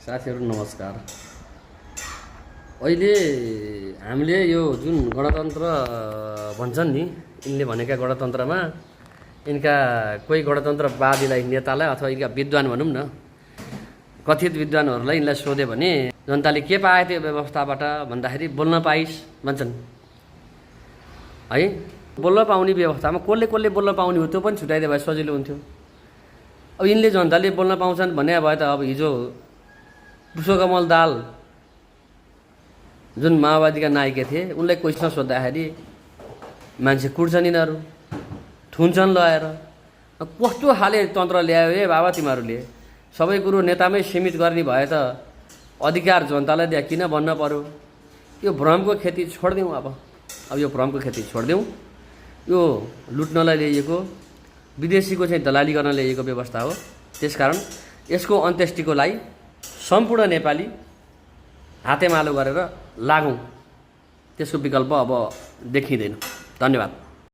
साथीहरू नमस्कार। अहिले हामीले यो जुन गणतन्त्र भन्छन् नि, यिनले भनेका गणतन्त्रमा यिनका कोही गणतन्त्रवादीलाई नेतालाई अथवा यिनका विद्वान भनौँ न, कथित विद्वानहरूलाई यिनलाई सोध्यो भने जनताले के पाए त्यो व्यवस्थाबाट भन्दाखेरि बोल्न पाइस् भन्छन् है। बोल्न पाउने व्यवस्थामा कसले कसले बोल्न पाउने हो त्यो पनि छुट्याइदिए भए सजिलो हुन्थ्यो। अब यिनले जनताले बोल्न पाउँछन् भन्ने भए त अब हिजो पुष्पकमल दाहाल जुन माओवादीका नायिका थिए उनलाई क्वेसन सोद्धाखेरि मान्छे कुट्छन्, यिनीहरू थुन्छन् लगाएर। कस्तो खाले तन्त्र ल्यायो ए बाबा तिमीहरूले, सबै कुरो नेतामै सीमित गर्ने भए त अधिकार जनतालाई दिए किन भन्न पर्यो। यो भ्रमको खेती छोडिदिउँ। अब यो भ्रमको खेती छोडिदिउँ। यो लुट्नलाई ल्याइएको विदेशीको चाहिँ दलाली गर्न ल्याइएको व्यवस्था हो। त्यसकारण यसको अन्त्येष्टिको लागि सम्पूर्ण नेपाली हातेमालो गरेर लागौँ। त्यसको विकल्प अब देखिँदैन। धन्यवाद।